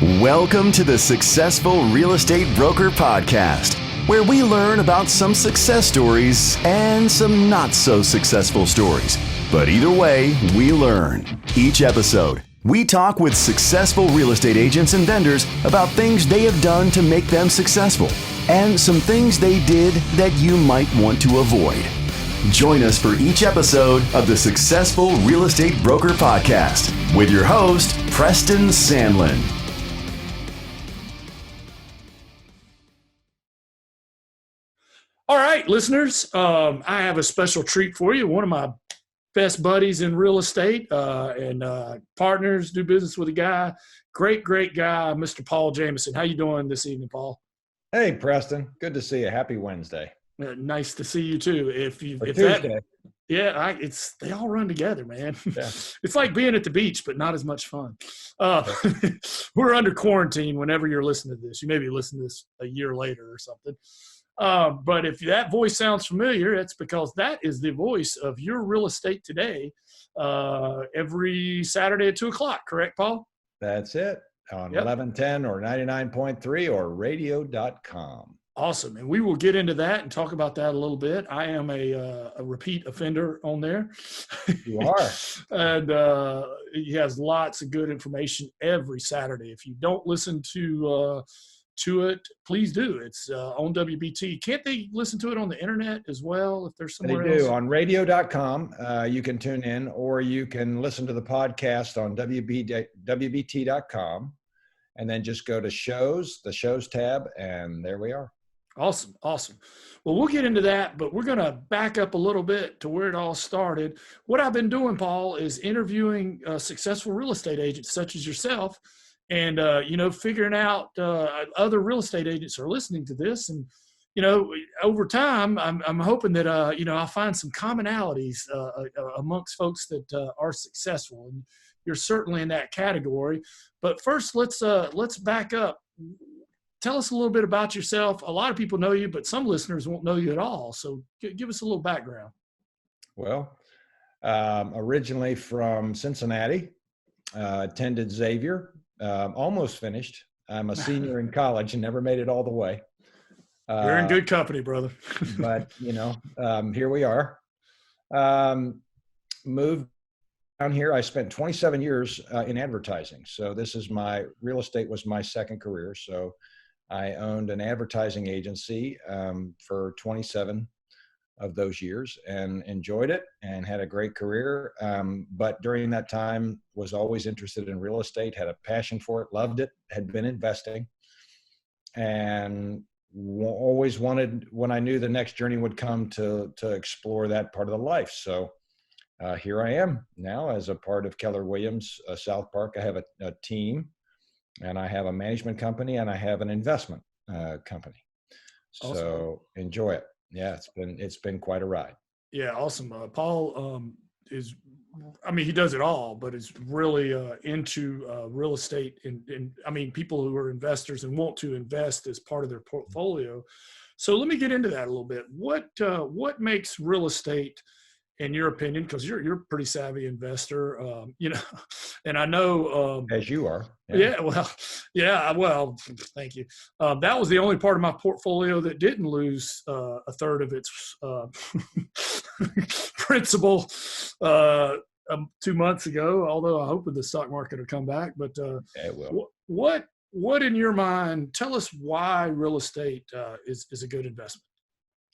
Welcome to the Successful Real Estate Broker Podcast, where we learn about some success stories and some not so successful stories. But either way, we learn. Each episode, we talk with successful real estate agents and vendors about things they have done to make them successful and some things they did that you might want to avoid. Join us for each episode of the Successful Real Estate Broker Podcast with your host, Preston Sandlin. All right, listeners, I have a special treat for you. One of my best buddies in real estate and partners, do business with a guy, great guy, Mr. Paul Jamison. How you doing this evening, Paul? Hey, Preston. Good to see you. Happy Wednesday. Nice to see you too. Tuesday. They all run together, man. Yeah. It's like being at the beach, but not as much fun. We're under quarantine whenever you're listening to this. You may be listening to this a year later or something. But if that voice sounds familiar, it's because that is the voice of Your Real Estate Today every Saturday at 2 o'clock. Correct, Paul? That's it. On 1110 or 99.3 or radio.com. Awesome. And we will get into that and talk about that a little bit. I am a repeat offender on there. You are. And he has lots of good information every Saturday. If you don't listen to it, please do. It's on WBT. Can't they listen to it on the internet as well if there's somewhere else? They do. On radio.com, you can tune in, or you can listen to the podcast on WBT.com, and then just go to shows, the shows tab, and there we are. Awesome. Well, we'll get into that, but we're going to back up a little bit to where it all started. What I've been doing, Paul, is interviewing successful real estate agents such as yourself, and, figuring out other real estate agents are listening to this. And, over time, I'm hoping that, I'll find some commonalities amongst folks that are successful. And you're certainly in that category. But first, let's back up. Tell us a little bit about yourself. A lot of people know you, but some listeners won't know you at all. So give us a little background. Well, originally from Cincinnati, attended Xavier. Almost finished. I'm a senior in college and never made it all the way. You're in good company, brother. But, here we are. Moved down here. I spent 27 years in advertising. So real estate was my second career. So I owned an advertising agency for 27 of those years and enjoyed it and had a great career. But during that time was always interested in real estate, had a passion for it, loved it, had been investing, and always wanted, when I knew the next journey would come, to explore that part of the life. So here I am now as a part of Keller Williams South Park. I have a team, and I have a management company, and I have an investment company. Awesome. So enjoy it. Yeah, it's been quite a ride. Yeah, awesome. Paul he does it all, but is really into real estate and people who are investors and want to invest as part of their portfolio. So let me get into that a little bit. What makes real estate, in your opinion, because you're a pretty savvy investor, and I know as you are. Well, thank you. That was the only part of my portfolio that didn't lose a third of its principal 2 months ago. Although I hope the stock market will come back, but it will. What in your mind? Tell us why real estate is a good investment.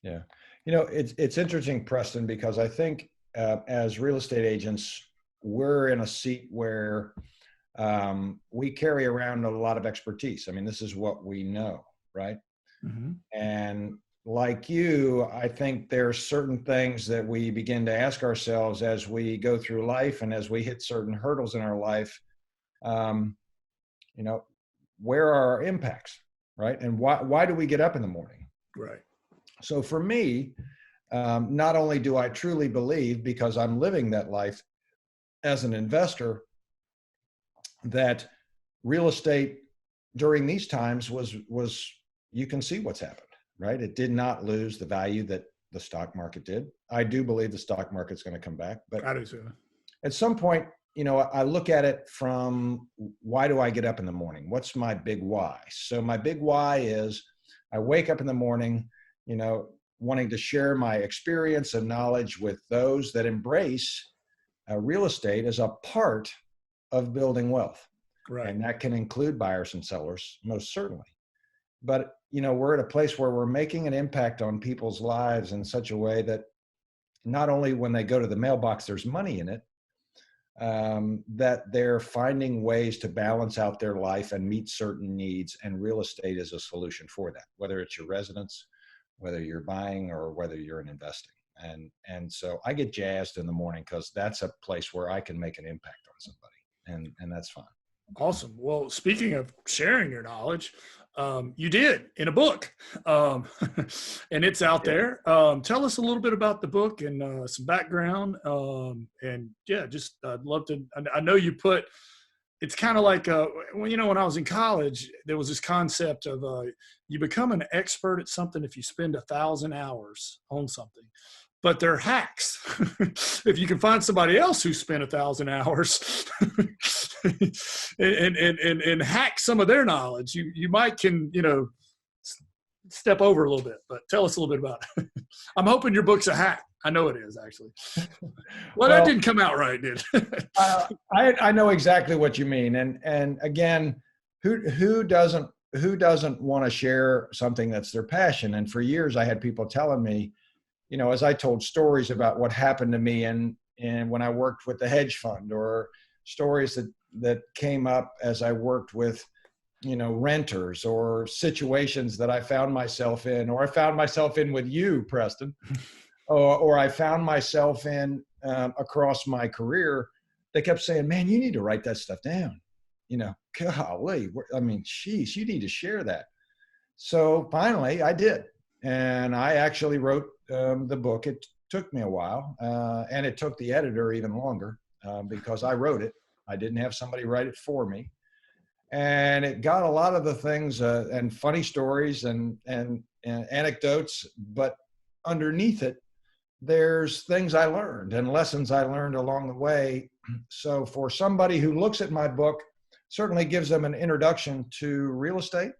Yeah. It's interesting, Preston, because I think as real estate agents, we're in a seat where we carry around a lot of expertise. This is what we know, right? Mm-hmm. And like you, I think there are certain things that we begin to ask ourselves as we go through life and as we hit certain hurdles in our life. Where are our impacts, right? And why do we get up in the morning? Right. So for me, not only do I truly believe, because I'm living that life as an investor, that real estate during these times was you can see what's happened, right? It did not lose the value that the stock market did. I do believe the stock market's going to come back, but I do too. At some point, I look at it from, why do I get up in the morning? What's my big why? So my big why is I wake up in the morning, wanting to share my experience and knowledge with those that embrace real estate as a part of building wealth. Right. And that can include buyers and sellers, most certainly. But, we're at a place where we're making an impact on people's lives in such a way that not only when they go to the mailbox, there's money in it, that they're finding ways to balance out their life and meet certain needs. And real estate is a solution for that, whether it's your residence, whether you're buying, or whether you're investing. And so I get jazzed in the morning because that's a place where I can make an impact on somebody. And that's fun. Awesome. Well, speaking of sharing your knowledge, you did in a book, and it's out there. Tell us a little bit about the book and some background. And yeah, just I'd love to. I know you put. It's kind of like when I was in college, there was this concept of you become an expert at something if you spend 1,000 hours on something. But they're hacks. If you can find somebody else who spent 1,000 hours and hack some of their knowledge, you might can step over a little bit. But tell us a little bit about it. I'm hoping your book's a hack. I know it is, actually. Well, that didn't come out right, did it? I know exactly what you mean. And again, who doesn't want to share something that's their passion? And for years, I had people telling me, as I told stories about what happened to me and when I worked with the hedge fund, or stories that came up as I worked with, renters, or situations that I found myself in, or I found myself in with you, Preston, or I found myself in across my career. They kept saying, man, you need to write that stuff down. Golly, geez, you need to share that. So finally I did. And I actually wrote the book. It took me a while, and it took the editor even longer because I wrote it. I didn't have somebody write it for me. And it got a lot of the things and funny stories and anecdotes, but underneath it, there's things I learned and lessons I learned along the way. So for somebody who looks at my book, certainly gives them an introduction to real estate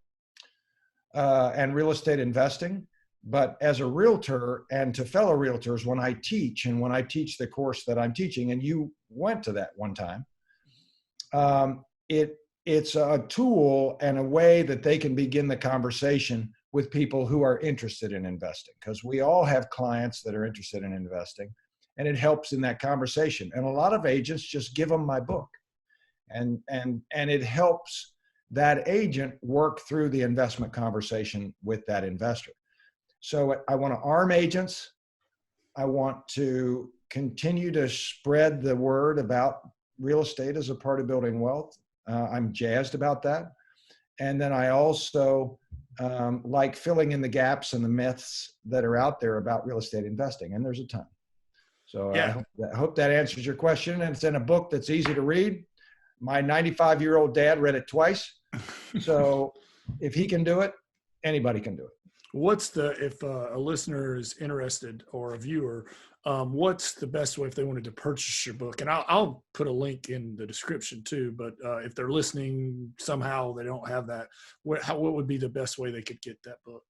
and real estate investing. But as a realtor and to fellow realtors, when I teach the course that I'm teaching, and you went to that one time, it's a tool and a way that they can begin the conversation with people who are interested in investing, because we all have clients that are interested in investing, and it helps in that conversation. And a lot of agents just give them my book, and it helps that agent work through the investment conversation with that investor. So I want to arm agents. I want to continue to spread the word about real estate as a part of building wealth. I'm jazzed about that. And then I also like filling in the gaps and the myths that are out there about real estate investing. And there's a ton. So yeah. I hope that answers your question. And it's in a book that's easy to read. My 95-year-old dad read it twice. So if he can do it, anybody can do it. If a listener is interested, or a viewer, what's the best way if they wanted to purchase your book? And I'll put a link in the description too, but if they're listening, somehow they don't have that, what would be the best way they could get that book?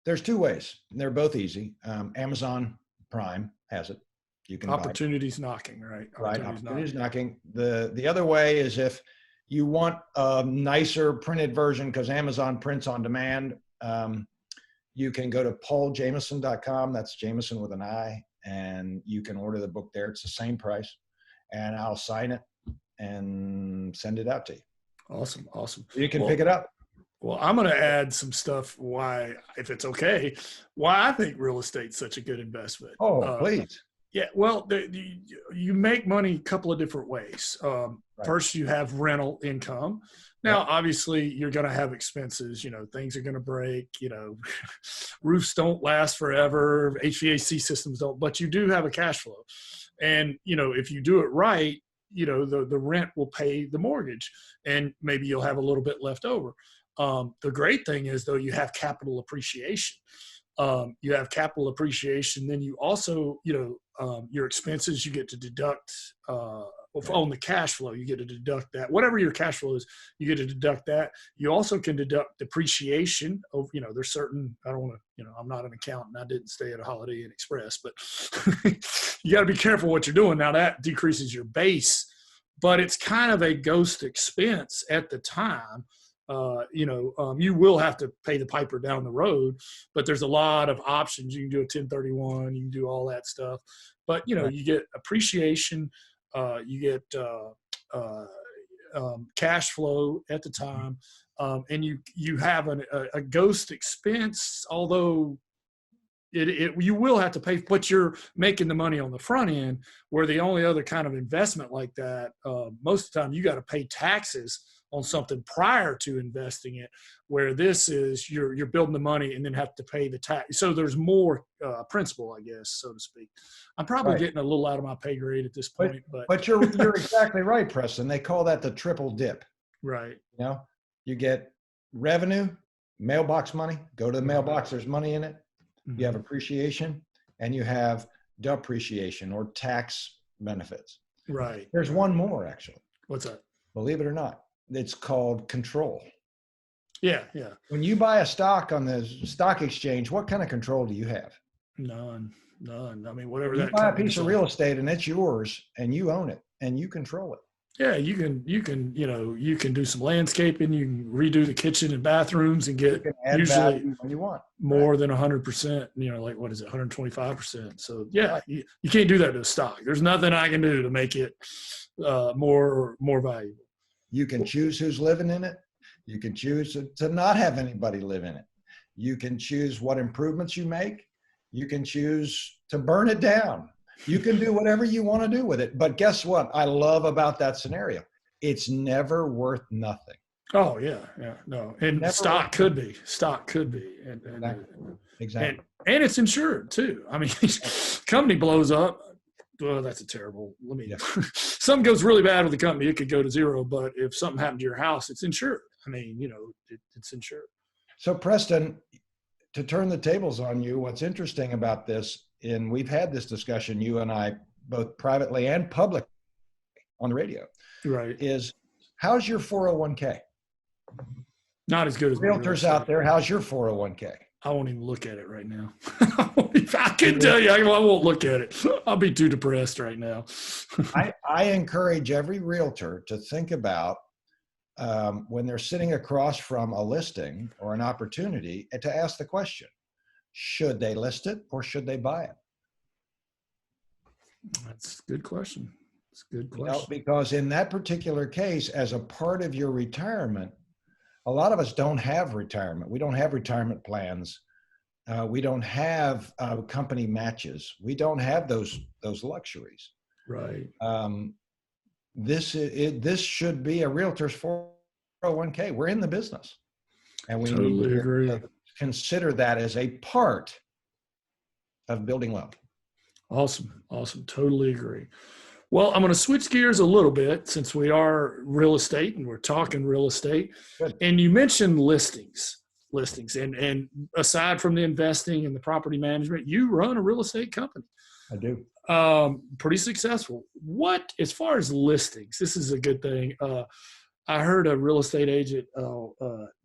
There's two ways. They're both easy. Amazon Prime has it. You can Opportunities knocking, right? Right. Opportunities knocking. The other way is if you want a nicer printed version, because Amazon prints on demand, you can go to pauljamison.com. That's Jamison with an I, and you can order the book there. It's the same price, and I'll sign it and send it out to you. Awesome. You can pick it up. Well, I'm going to add some stuff if it's okay, why I think real estate's such a good investment. Oh, please. Yeah, well, you make money a couple of different ways. Right. First, you have rental income. Now, obviously, you're going to have expenses. Things are going to break. Roofs don't last forever. HVAC systems don't. But you do have a cash flow. And, if you do it right, the rent will pay the mortgage. And maybe you'll have a little bit left over. The great thing is, though, you have capital appreciation. Then you also, your expenses, you get to deduct on the cash flow, you get to deduct that. Whatever your cash flow is, you get to deduct that. You also can deduct depreciation of, there's certain, I don't want to, I'm not an accountant. I didn't stay at a Holiday Inn Express, but you got to be careful what you're doing. Now that decreases your base, but it's kind of a ghost expense at the time. You will have to pay the piper down the road, but there's a lot of options. You can do a 1031, you can do all that stuff, but you get appreciation, you get cash flow at the time, and you have a ghost expense, although you will have to pay, but you're making the money on the front end, where the only other kind of investment like that, most of the time you got to pay taxes on something prior to investing it, where this is you're building the money and then have to pay the tax. So there's more principle, I guess, so to speak. I'm probably getting a little out of my pay grade at this point, but you're exactly right, Preston. They call that the triple dip. Right. You get revenue, mailbox money, go to the mailbox, there's money in it. Mm-hmm. You have appreciation, and you have depreciation or tax benefits. Right. There's one more, actually. What's that? Believe it or not. It's called control. Yeah. When you buy a stock on the stock exchange, what kind of control do you have? None. I mean, whatever you buy a piece of real estate and it's yours and you own it and you control it. Yeah, you can do some landscaping, you can redo the kitchen and bathrooms and get usually when you want more than 100%, like what is it, 125%. So yeah, you can't do that to a stock. There's nothing I can do to make it more valuable. You can choose who's living in it. You can choose to not have anybody live in it. You can choose what improvements you make. You can choose to burn it down. You can do whatever you want to do with it. But guess what I love about that scenario? It's never worth nothing. Oh, yeah. No. And stock could be. And, exactly. And it's insured too. I mean, company blows up. Well, that's a terrible. Something goes really bad with the company, it could go to zero. But if something happened to your house, it's insured. I mean, it's insured. So Preston, to turn the tables on you, what's interesting about this, and we've had this discussion, you and I, both privately and publicly on the radio, right, is how's your 401k? Not as good as realtors out there. How's your 401k? I won't even look at it right now. I can tell you, I won't look at it. I'll be too depressed right now. I encourage every realtor to think about when they're sitting across from a listing or an opportunity, and to ask the question, should they list it or should they buy it? That's a good question. It's a good question. Because in that particular case, as a part of your retirement, a lot of us don't have retirement. We don't have retirement plans. We don't have company matches. We don't have those luxuries. Right. This should be a realtor's 401k. We're in the business, and we totally need agree. to consider that as a part of building wealth. Awesome. Totally agree. Well, I'm going to switch gears a little bit since we are real estate and we're talking real estate. Good. And you mentioned listings and aside from the investing and the property management, you run a real estate company. I do. Pretty successful. As far as listings, this is a good thing. I heard a real estate agent,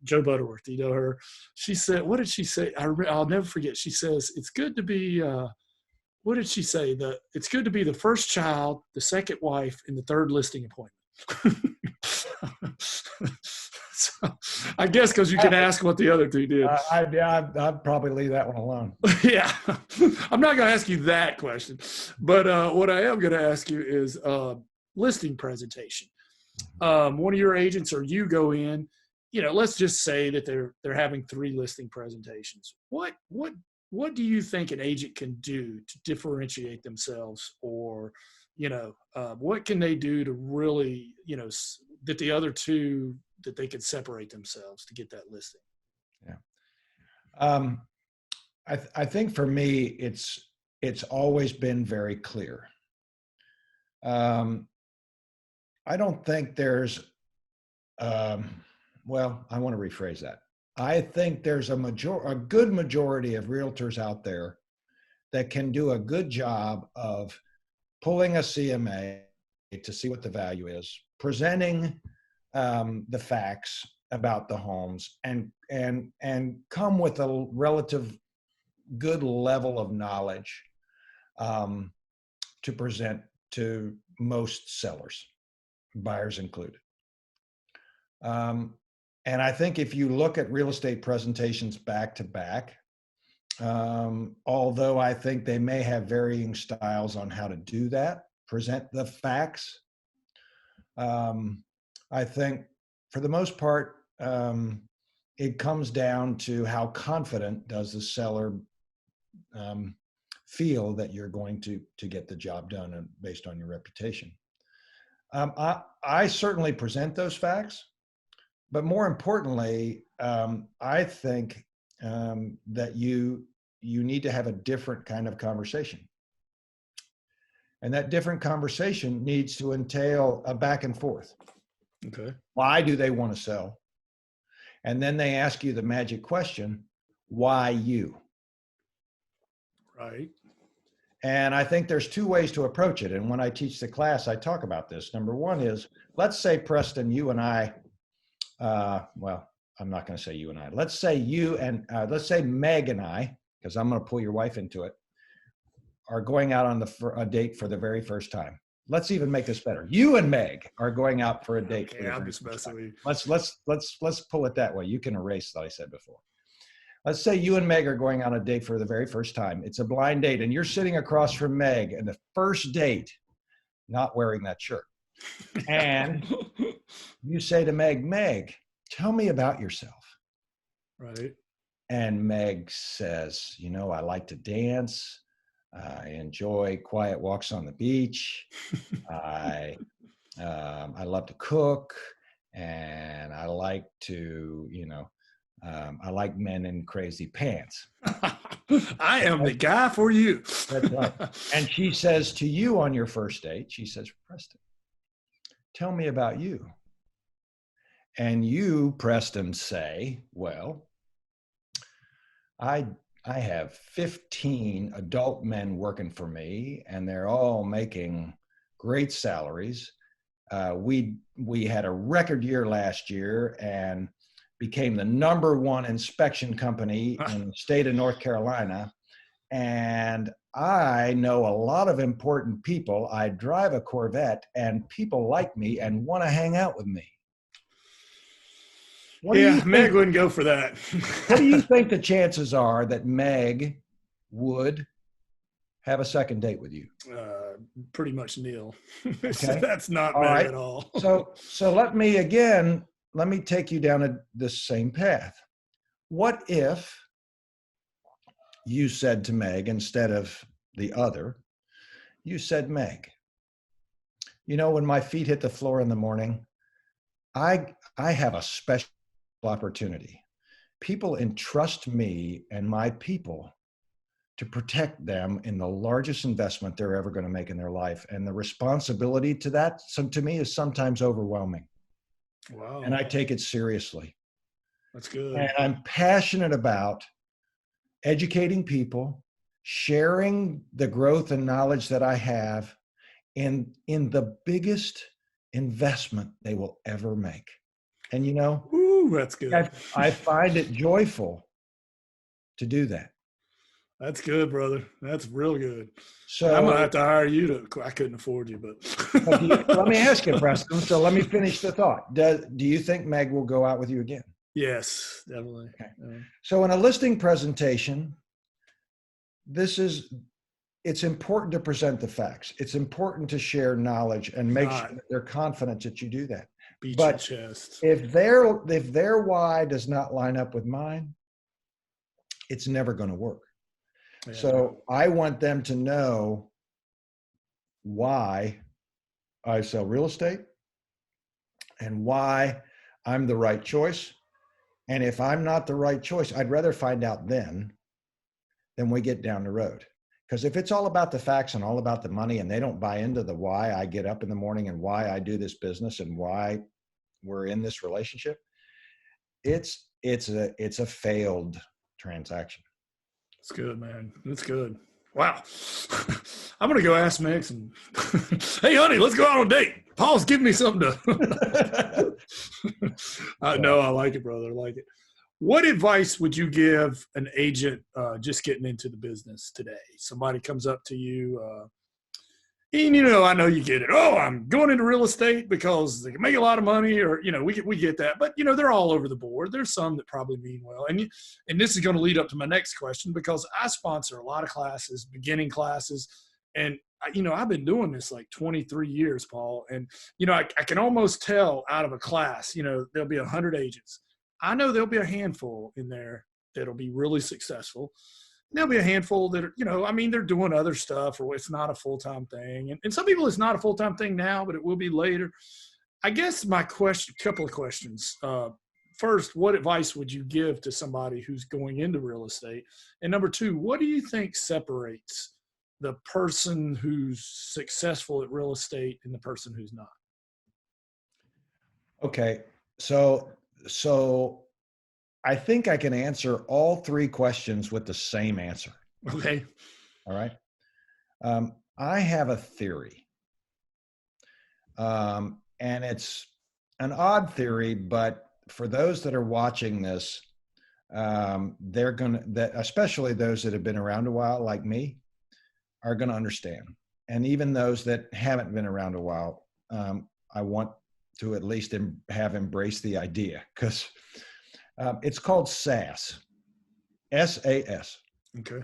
Joe Butterworth, you know her. She said, what did she say? I'll never forget. She says, it's good to be, what did she say? It's good to be the first child, the second wife, and the third listing appointment. So, I guess because you can ask what the other two did. I'd probably leave that one alone. Yeah. I'm not going to ask you that question. But what I am going to ask you is listing presentation. One of your agents or you go in, let's just say that they're having 3 listing presentations. What do you think an agent can do to differentiate themselves, or what can they do to really that the other two, that they could separate themselves to get that listing? Yeah. I think for me, it's always been very clear. I don't think there's, I want to rephrase that. I think there's a good majority of realtors out there that can do a good job of pulling a CMA to see what the value is, presenting the facts about the homes, and come with a relative good level of knowledge to present to most sellers, buyers included. And I think if you look at real estate presentations back to back, although I think they may have varying styles on how to do that, present the facts, I think for the most part, it comes down to how confident does the seller feel that you're going to get the job done based on your reputation. I certainly present those facts, but more importantly, I think that you need to have a different kind of conversation. And that different conversation needs to entail a back and forth. Okay. Why do they want to sell? And then they ask you the magic question, why you? Right. And I think there's two ways to approach it. And when I teach the class, I talk about this. Number one is, let's say, Preston, you and I, well, I'm not going to say you and I. Let's say you and let's say Meg and I, because I'm going to pull your wife into it, are going out on a date for the very first time. Let's even make this better. You and Meg are going out for a date. Okay, I'm just messing with you. Let's pull it that way. You can erase what I said before. Let's say you and Meg are going on a date for the very first time. It's a blind date, and you're sitting across from Meg, and the first date, not wearing that shirt. And you say to Meg, Meg, tell me about yourself. Right. And Meg says, you know, I like to dance. I enjoy quiet walks on the beach. I love to cook, and I like to, I like men in crazy pants. I am the guy for you. That's right. And she says to you on your first date, she says, Preston, tell me about you. And you, Preston, say, well, I have 15 adult men working for me, and they're all making great salaries. We had a record year last year and became the #1 inspection company in the state of North Carolina. And I know a lot of important people. I drive a Corvette, and people like me and want to hang out with me. Meg wouldn't go for that. What do you think the chances are that Meg would have a second date with you? Pretty much nil. Okay. That's not all Meg right. at all. So let me take you down this same path. What if you said to Meg, instead of the other, you said, Meg, when my feet hit the floor in the morning, I have a special opportunity. People entrust me and my people to protect them in the largest investment they're ever going to make in their life. And the responsibility to that, to me, is sometimes overwhelming. Wow. And I take it seriously. That's good. And I'm passionate about educating people, sharing the growth and knowledge that I have in the biggest investment they will ever make. And Ooh, that's good. I find it joyful to do that. That's good, brother. That's real good. So I'm gonna have to hire you I couldn't afford you, but let me ask you, Preston. So let me finish the thought. Do you think Meg will go out with you again? Yes, definitely. Okay. So in a listing presentation, it's important to present the facts. It's important to share knowledge and make sure that they're confident that you do that. Beat your chest. If their why does not line up with mine, it's never going to work. Yeah. So I want them to know why I sell real estate and why I'm the right choice. And if I'm not the right choice, I'd rather find out then than we get down the road. Because if it's all about the facts and all about the money, and they don't buy into the why I get up in the morning and why I do this business and why we're in this relationship, it's a failed transaction. It's good, man. It's good. Wow. I'm going to go ask Max and, hey, honey, let's go out on a date. Paul's giving me something to. No, I like it, brother. I like it. What advice would you give an agent just getting into the business today? Somebody comes up to you, and I know you get it. Oh, I'm going into real estate because they can make a lot of money, or we get that. But they're all over the board. There's some that probably mean well, and this is going to lead up to my next question, because I sponsor a lot of classes, beginning classes, and I've been doing this like 23 years, Paul, and I can almost tell out of a class, there'll be 100 agents. I know there'll be a handful in there that'll be really successful. There'll be a handful that are, they're doing other stuff, or it's not a full-time thing. And some people, it's not a full-time thing now, but it will be later. I guess my couple of questions. First, what advice would you give to somebody who's going into real estate? And number two, what do you think separates the person who's successful at real estate and the person who's not? Okay. So I think I can answer all three questions with the same answer. Okay. All right. I have a theory. And it's an odd theory, but for those that are watching this, especially those that have been around a while, like me, are going to understand. And even those that haven't been around a while, I want to at least have embraced the idea, because it's called SAS, SAS. Okay.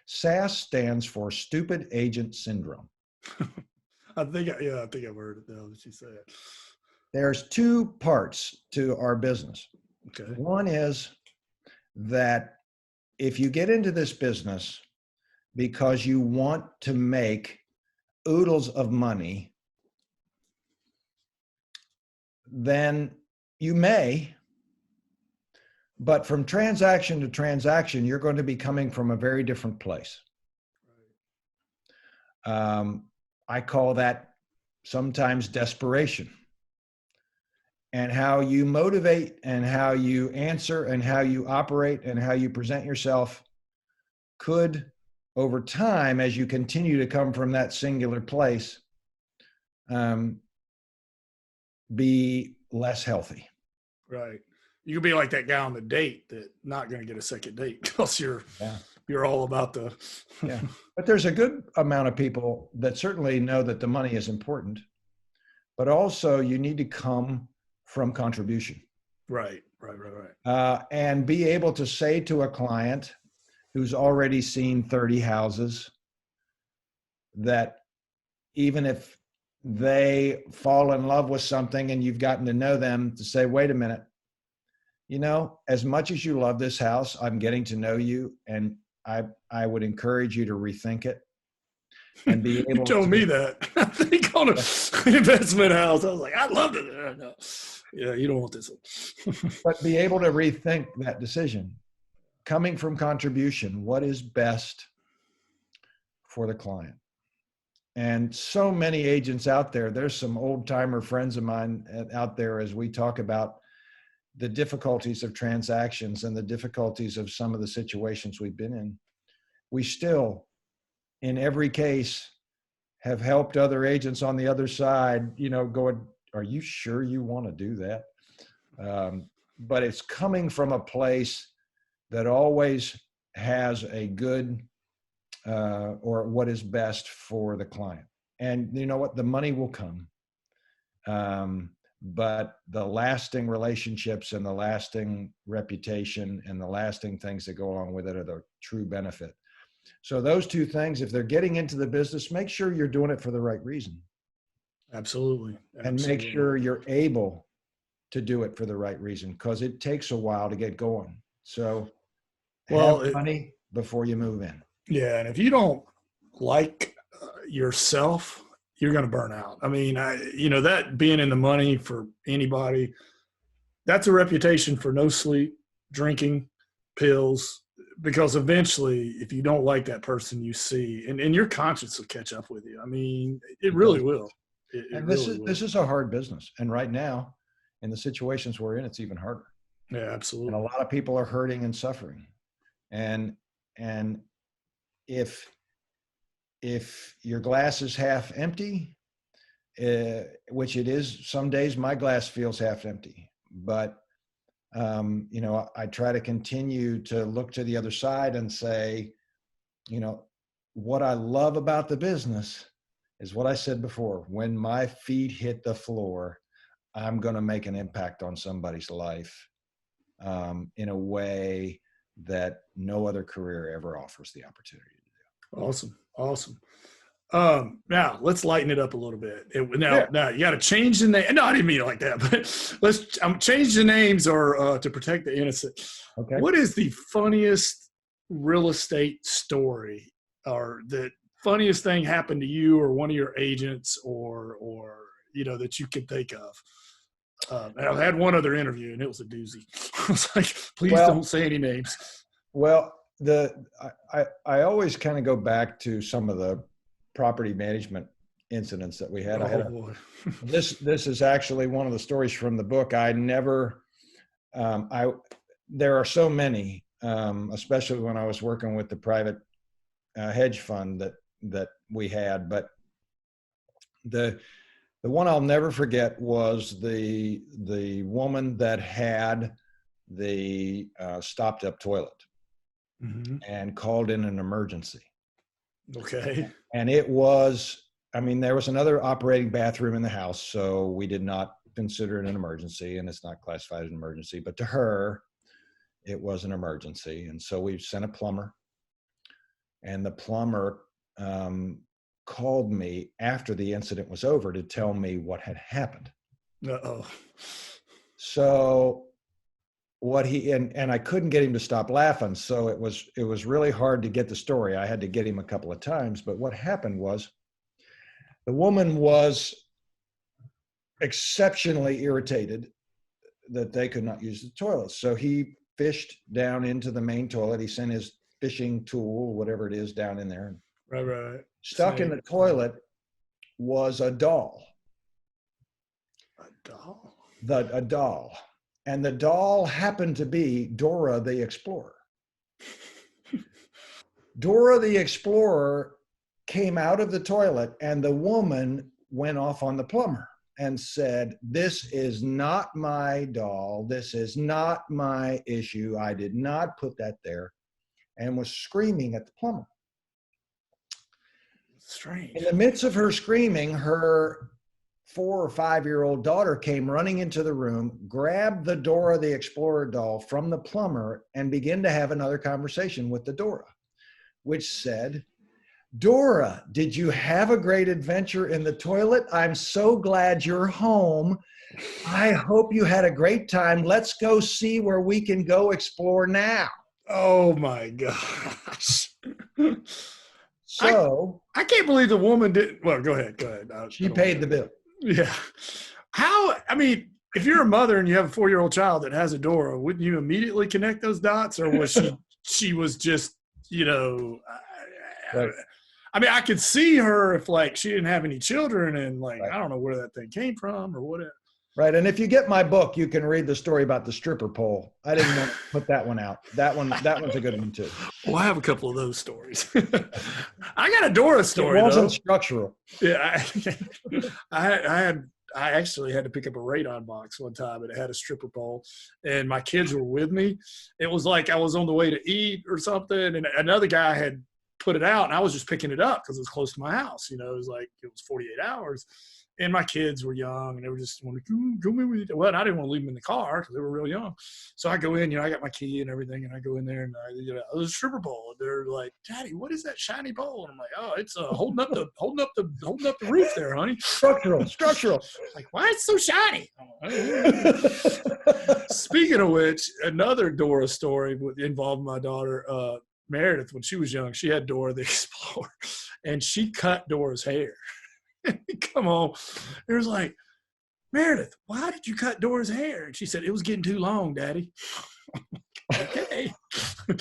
SAS stands for Stupid Agent Syndrome. I think I've heard it now that you say it. There's two parts to our business. Okay. One is that if you get into this business because you want to make oodles of money, then you may, but from transaction to transaction, you're going to be coming from a very different place. I call that sometimes desperation. And how you motivate and how you answer and how you operate and how you present yourself could, over time, as you continue to come from that singular place, be less healthy. Right. You could be like that guy on the date that not going to get a second date because you're all about the. Yeah. But there's a good amount of people that certainly know that the money is important, but also you need to come from contribution. Right. And be able to say to a client who's already seen 30 houses that even if they fall in love with something and you've gotten to know them, to say, wait a minute, as much as you love this house, I'm getting to know you, and I would encourage you to rethink it. And be able you told me that. I think on an investment house, I was like, I loved it. No. Yeah, you don't want this one. But be able to rethink that decision. Coming from contribution, what is best for the client? And so many agents out there, there's some old timer friends of mine out there as we talk about the difficulties of transactions and the difficulties of some of the situations we've been in. We still, in every case, have helped other agents on the other side, going, are you sure you want to do that? But it's coming from a place that always has a good or what is best for the client. And you know what? The money will come. But the lasting relationships and the lasting reputation and the lasting things that go along with it are the true benefit. So those two things, if they're getting into the business, make sure you're doing it for the right reason. Absolutely. And make sure you're able to do it for the right reason, because it takes a while to get going. So have money before you move in. Yeah. And if you don't like yourself, you're going to burn out. I mean, that being in the money for anybody, that's a reputation for no sleep, drinking, pills, because eventually if you don't like that person you see, and your conscience will catch up with you. I mean, it really will. This is a hard business. And right now, in the situations we're in, it's even harder. Yeah, absolutely. And a lot of people are hurting and suffering. And if if your glass is half empty, which it is, some days my glass feels half empty, but I try to continue to look to the other side and say, what I love about the business is what I said before. When my feet hit the floor, I'm going to make an impact on somebody's life in a way that no other career ever offers the opportunity to do. Awesome. Now let's lighten it up a little bit. Now you got to change the name. No, I didn't mean it like that, but I'm change the names or to protect the innocent. Okay. What is the funniest real estate story, or the funniest thing happened to you or one of your agents, or that you could think of? And I've had one other interview, and it was a doozy. I was like, please don't say any names. Well, I always kind of go back to some of the property management incidents that we had. This is actually one of the stories from the book. There are so many, especially when I was working with the private hedge fund that we had, but the one I'll never forget was the woman that had the stopped up toilet and called in an emergency. Okay. And it was, there was another operating bathroom in the house, so we did not consider it an emergency, and it's not classified as an emergency, but to her, it was an emergency. And so we sent a plumber, and the plumber called me after the incident was over to tell me what had happened. Uh-oh. So and I couldn't get him to stop laughing. So it was really hard to get the story. I had to get him a couple of times, but what happened was the woman was exceptionally irritated that they could not use the toilet. So he fished down into the main toilet. He sent his fishing tool, whatever it is, down in there. Right. Stuck in the toilet was a doll. A doll? A doll. And the doll happened to be Dora the Explorer. Dora the Explorer came out of the toilet, and the woman went off on the plumber and said, "This is not my doll. This is not my issue. I did not put that there," and was screaming at the plumber. Strange. In the midst of her screaming, her 4 or 5-year-old daughter came running into the room, grabbed the Dora the Explorer doll from the plumber, and began to have another conversation with the Dora, which said, "Dora, did you have a great adventure in the toilet? I'm so glad you're home. I hope you had a great time. Let's go see where we can go explore now." Oh my gosh. So I can't believe the woman didn't. Well, go ahead. She paid the bill. Yeah. If you're a mother and you have a 4-year-old child that has a Dora, wouldn't you immediately connect those dots? Or was she was just, Right. I could see her if she didn't have any children and Right. I don't know where that thing came from or whatever. Right. And if you get my book, you can read the story about the stripper pole. I didn't want to put that one out. That one's a good one too. Well, I have a couple of those stories. I got a Dora story. It wasn't though. Structural. Yeah. I actually had to pick up a radon box one time, and it had a stripper pole, and my kids were with me. It was like I was on the way to eat or something, and another guy had put it out, and I was just picking it up because it was close to my house. It was 48 hours. And my kids were young, and they were just wanting to go in with you. Well, I didn't want to leave them in the car because they were real young. So I go in, I got my key and everything, and I go in there, and there's a stripper pole. And they're like, "Daddy, what is that shiny pole?" And I'm like, "Oh, it's holding up the roof there, honey." Structural. Like, why it's so shiny? Speaking of which, another Dora story involved my daughter Meredith. When she was young, she had Dora the Explorer, and she cut Dora's hair. Come on. It was like, "Meredith, why did you cut Dora's hair?" And she said, "It was getting too long, Daddy." Okay. Oh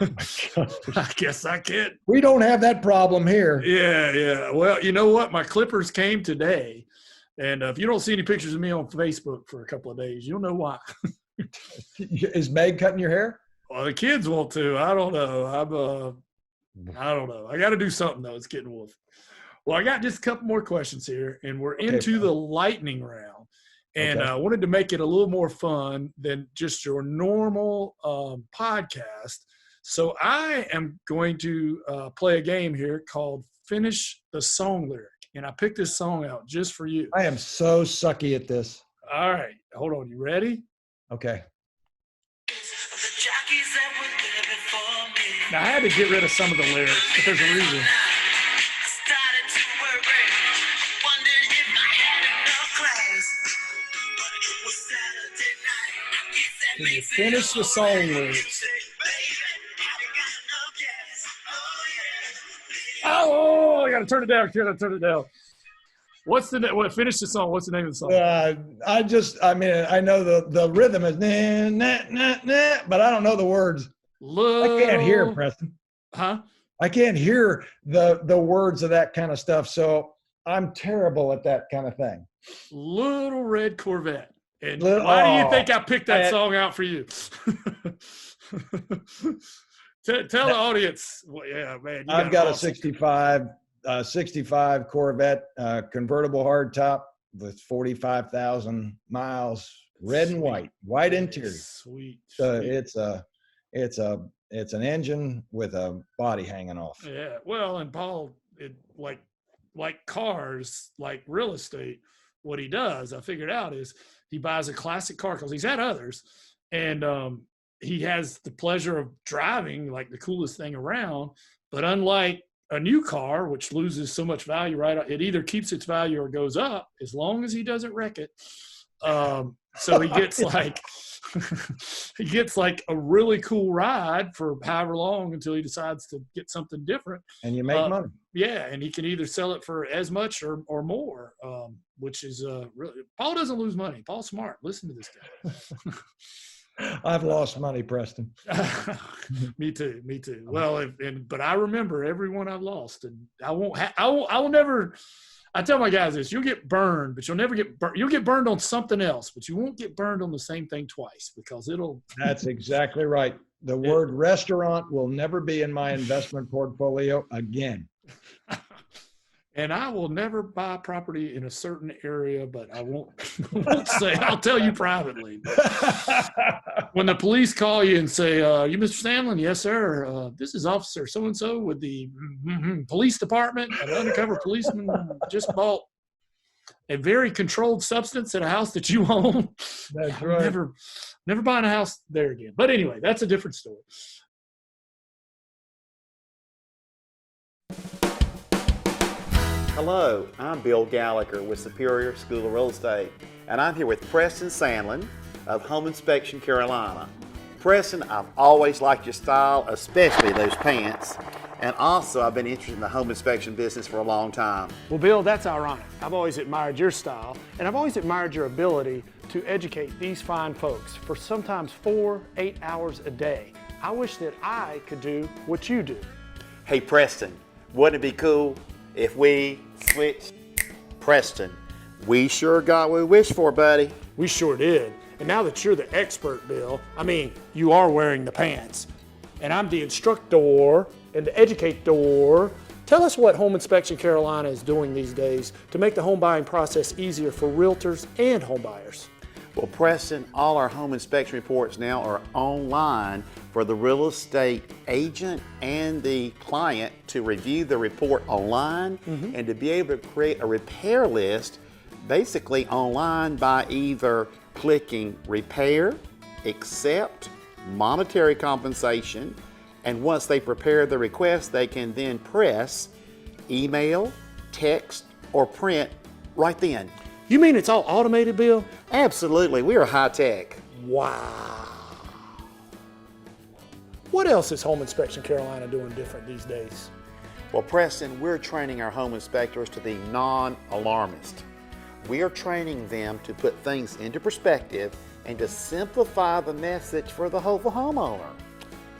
my gosh. I guess I can. We don't have that problem here. Yeah. Well, you know what? My clippers came today. And if you don't see any pictures of me on Facebook for a couple of days, you'll know why. Is Meg cutting your hair? Well, the kids want to. I don't know. I don't know. I got to do something, though. It's getting wolf. Well, I got just a couple more questions here, and we're into the lightning round. And I wanted to make it a little more fun than just your normal podcast. So I am going to play a game here called Finish the Song Lyric. And I picked this song out just for you. I am so sucky at this. All right. Hold on. You ready? Okay. Now, I had to get rid of some of the lyrics, but there's a reason. Can you finish the song lyrics? Oh, I got to turn it down. What's the finish the song? What's the name of the song? I know the rhythm is nah, nah, nah, nah, but I don't know the words. I can't hear, Preston. Huh? I can't hear the words of that kind of stuff. So I'm terrible at that kind of thing. Little Red Corvette. And why do you think I picked that song out for you? Tell the audience. Well, yeah, man. I've got a 65 Corvette convertible hardtop with 45,000 miles, red and white interior. Sweet. So it's an engine with a body hanging off. Yeah. Well, and Paul, like cars, like real estate, what he does, I figured out, is he buys a classic car because he's had others, and he has the pleasure of driving like the coolest thing around. But unlike a new car, which loses so much value, right? It either keeps its value or goes up as long as he doesn't wreck it. So he gets like a really cool ride for however long until he decides to get something different. And you make money. Yeah, and he can either sell it for as much or more, which is really. Paul doesn't lose money. Paul's smart. Listen to this guy. I've lost money, Preston. Me too. Well, but I remember every one I've lost, and I will never. I tell my guys this: you'll get burned, but you'll never get burned. You'll get burned on something else, but you won't get burned on the same thing twice because it'll. That's exactly right. The word restaurant will never be in my investment portfolio again. And I will never buy property in a certain area, but I won't say. I'll tell you privately. When the police call you and say, "You, Mr. Stanley?" "Yes, sir. This is Officer so-and-so with the police department. An undercover policeman just bought a very controlled substance at a house that you own." That's right. Never buying a house there again. But anyway, that's a different story. Hello, I'm Bill Gallagher with Superior School of Real Estate, and I'm here with Preston Sandlin of Home Inspection Carolina. Preston, I've always liked your style, especially those pants, and also I've been interested in the home inspection business for a long time. Well, Bill, that's ironic. I've always admired your style, and I've always admired your ability to educate these fine folks for sometimes 4-8 hours a day. I wish that I could do what you do. Hey Preston, wouldn't it be cool if we switched? Preston, we sure got what we wished for, buddy. We sure did. And now that you're the expert, Bill, I mean, you are wearing the pants. And I'm the instructor and the educator. Tell us what Home Inspection Carolina is doing these days to make the home buying process easier for realtors and home buyers. Well, Preston, all our home inspection reports now are online for the real estate agent and the client to review the report online and to be able to create a repair list basically online by either clicking repair, accept, monetary compensation, and once they prepare the request, they can then press email, text, or print right then. You mean it's all automated, Bill? Absolutely, we are high tech. Wow. What else is Home Inspection Carolina doing different these days? Well, Preston, we're training our home inspectors to be non-alarmist. We are training them to put things into perspective and to simplify the message for the homeowner.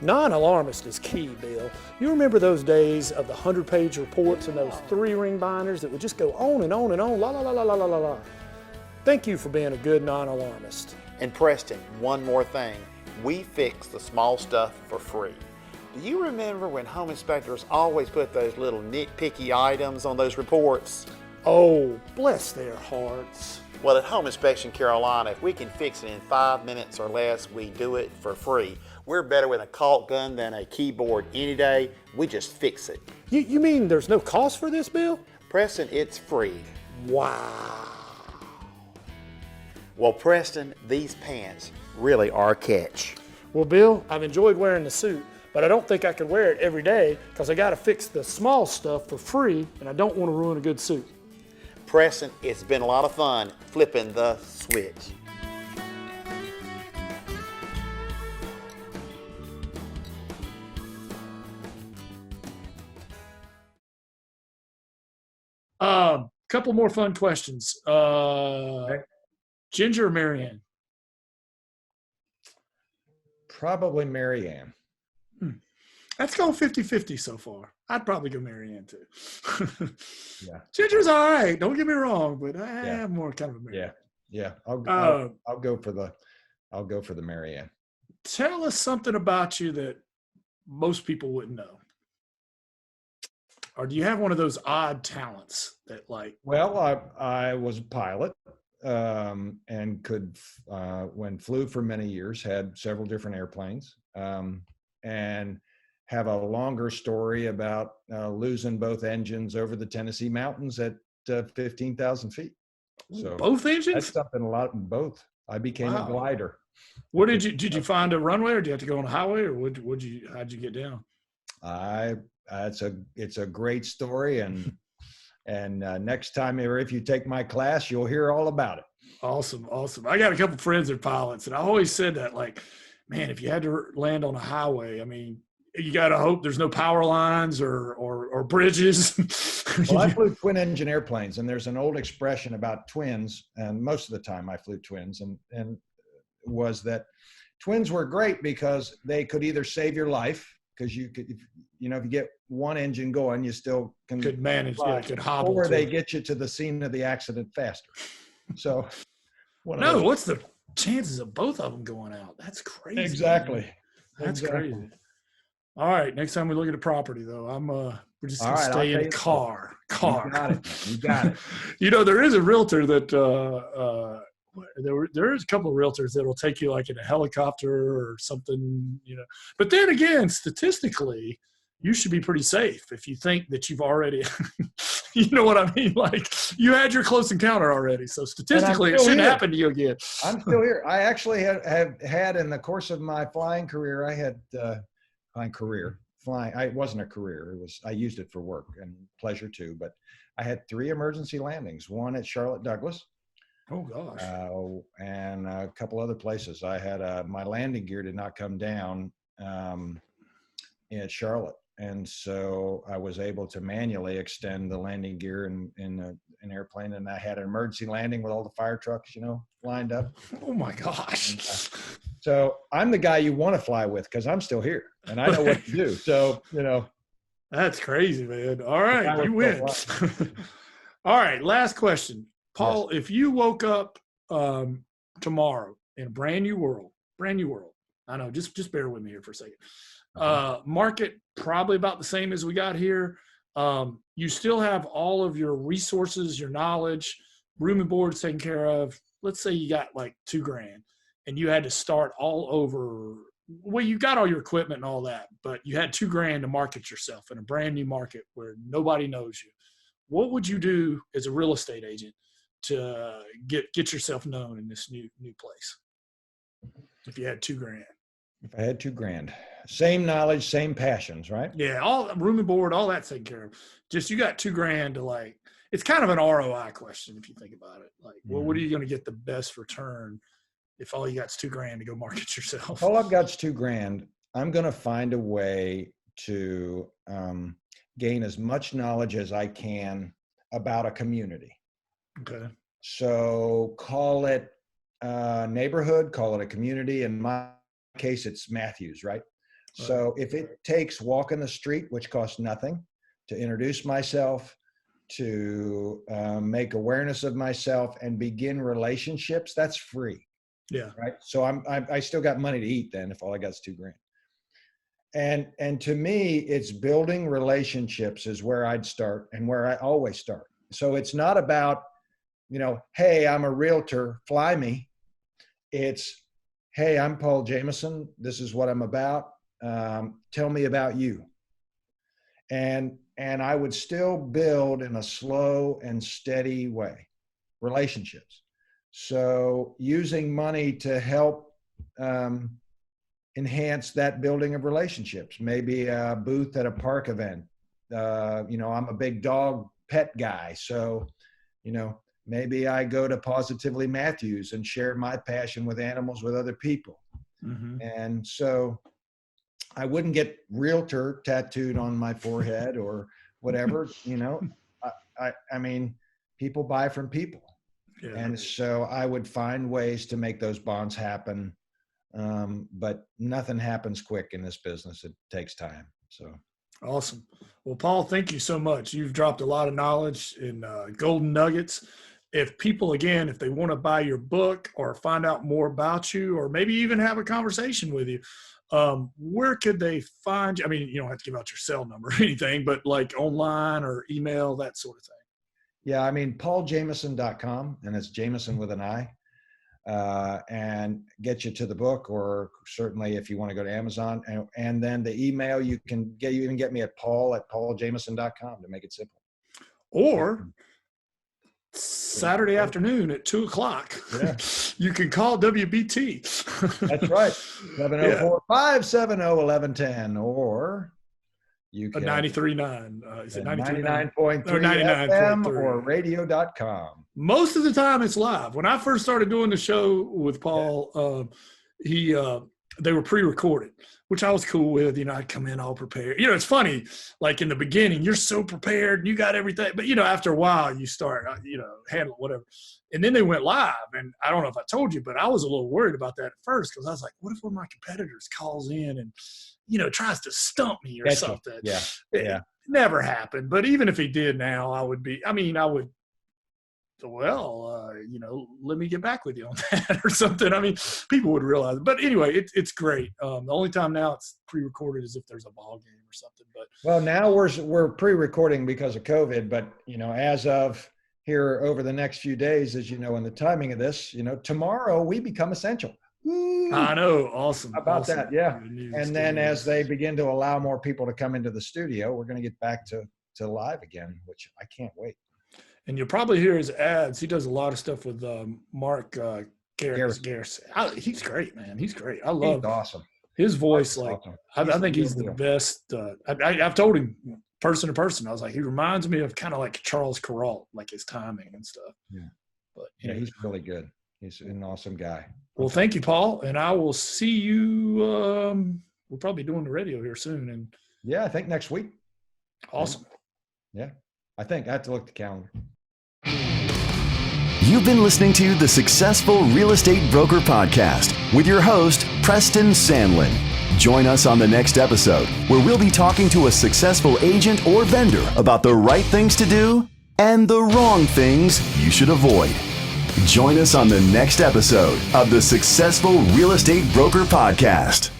Non-alarmist is key, Bill. You remember those days of the 100-page reports and those 3-ring binders that would just go on and on and on, la la la la la la la la. Thank you for being a good non-alarmist. And Preston, one more thing. We fix the small stuff for free. Do you remember when home inspectors always put those little nitpicky items on those reports? Oh, bless their hearts. Well, at Home Inspection Carolina, if we can fix it in 5 minutes or less, we do it for free. We're better with a caulk gun than a keyboard any day. We just fix it. You mean there's no cost for this, Bill? Preston, it's free. Wow. Well, Preston, these pants really are a catch. Well, Bill, I've enjoyed wearing the suit, but I don't think I could wear it every day because I got to fix the small stuff for free, and I don't want to ruin a good suit. Preston, it's been a lot of fun flipping the switch. Couple more fun questions. Ginger or Marianne? Probably Marianne. That's going 50-50 so far. I'd probably go Marianne too. Yeah. Ginger's all right. Don't get me wrong, but I am more kind of a Marianne. Yeah. I'll go for the Marianne. Tell us something about you that most people wouldn't know. Or do you have one of those odd talents that like? Well, I was a pilot and flew for many years, had several different airplanes, and have a longer story about losing both engines over the Tennessee mountains at 15,000 feet. So both engines? That's something a lot in both. I became a glider. What did you find a runway, or did you have to go on a highway, or how'd you get down? It's a great story, and next time, or if you take my class, you'll hear all about it. Awesome. I got a couple friends that are pilots, and I always said that, like, man, if you had to land on a highway, I mean, you got to hope there's no power lines or bridges. Well, I flew twin engine airplanes, and there's an old expression about twins, and most of the time I flew twins, and was that twins were great because they could either save your life, because you could, if you get one engine going, you still could manage, could hobble, or they get you to the scene of the accident faster. So, what's the chances of both of them going out? That's crazy. Exactly. Man. That's crazy. All right, next time we look at a property, though, we're just gonna stay in a car. You got it. There is a realtor that there is a couple of realtors that'll take you like in a helicopter or something, But then again, statistically, you should be pretty safe if you think that you've already, you know what I mean? Like you had your close encounter already. So statistically, it shouldn't happen to you again. I'm still here. I actually have had in the course of my flying career, it wasn't a career. I used it for work and pleasure too, but I had 3 emergency landings, one at Charlotte Douglas. Oh gosh. And a couple other places. I had my landing gear did not come down at Charlotte. And so I was able to manually extend the landing gear in an airplane, and I had an emergency landing with all the fire trucks, lined up. Oh my gosh. So I'm the guy you want to fly with because I'm still here and I know what to do. So, That's crazy, man. All right, you win. All right, last question. Paul, if you woke up tomorrow in a brand new world, I know, just bear with me here for a second. Market probably about the same as we got here. You still have all of your resources, your knowledge, room and board's taken care of. Let's say you got like $2,000 and you had to start all over. Well, you got all your equipment and all that, but you had $2,000 to market yourself in a brand new market where nobody knows you. What would you do as a real estate agent to get yourself known in this new place? If you had $2,000. If I had $2,000, same knowledge, same passions, right? Yeah, all room and board, all that's taken care of. Just you got $2,000 to it's kind of an ROI question if you think about it. Like, well, what are you going to get the best return if all you got is $2,000 to go market yourself? All I've got is $2,000. I'm going to find a way to gain as much knowledge as I can about a community. Okay. So call it a neighborhood, call it a community. In my case, it's Matthews, right? So if it takes walking the street, which costs nothing, to introduce myself, to make awareness of myself and begin relationships, that's free. Yeah. Right. So I still got money to eat then if all I got is $2,000. And to me, it's building relationships is where I'd start and where I always start. So it's not about, hey, I'm a realtor, fly me. It's, hey, I'm Paul Jamison. This is what I'm about. Tell me about you. And I would still build in a slow and steady way relationships. So using money to help enhance that building of relationships, maybe a booth at a park event. I'm a big dog pet guy. So, maybe I go to Positively Matthews and share my passion with animals with other people. Mm-hmm. And so I wouldn't get realtor tattooed on my forehead or whatever, I mean, people buy from people. Yeah. And so I would find ways to make those bonds happen. But nothing happens quick in this business. It takes time. So awesome. Well, Paul, thank you so much. You've dropped a lot of knowledge and golden nuggets. If people, again, if they want to buy your book or find out more about you, or maybe even have a conversation with you, where could they find you? I mean, you don't have to give out your cell number or anything, but like online or email, that sort of thing. Yeah. I mean, pauljamison.com, and it's Jamison with an I. And get you to the book, or certainly if you want to go to Amazon, and then the email, you can even get me at pauljamison.com to make it simple. Or Saturday afternoon at 2:00, yeah. You can call WBT. That's right. 704-570-1110, or you can 93.9. Is it 99.3 99.3 or radio.com. Most of the time it's live. When I first started doing the show with Paul, they were pre-recorded, which I was cool with. I'd come in all prepared. It's funny, like in the beginning, you're so prepared and you got everything. But, after a while, you start, handle whatever. And then they went live. And I don't know if I told you, but I was a little worried about that at first, because I was like, what if one of my competitors calls in and, tries to stump me or something? Yeah. It never happened. But even if he did now, I would, let me get back with you on that or something. I mean, people would realize it. But anyway, it's great. The only time now it's pre-recorded is if there's a ball game or something. But well, now we're pre-recording because of COVID. But as of here over the next few days, as in the timing of this, tomorrow we become essential. Woo! I know, awesome. How about awesome. that? Yeah. And then as they begin to allow more people to come into the studio, we're going to get back to live again, which I can't wait. And you'll probably hear his ads. He does a lot of stuff with Mark Garris. He's great, man. He's great. I love awesome. His voice. Awesome. I think he's the best. I've told him person to person. I was like, he reminds me of kind of like Charles Kuralt, like his timing and stuff. Yeah. But he's really good. He's an awesome guy. Well, thank you, Paul. And I will see you. We're probably doing the radio here soon. And yeah, I think next week. Awesome. Yeah. I think I have to look at the calendar. You've been listening to the Successful Real Estate Broker Podcast with your host, Preston Sandlin. Join us on the next episode, where we'll be talking to a successful agent or vendor about the right things to do and the wrong things you should avoid. Join us on the next episode of the Successful Real Estate Broker Podcast.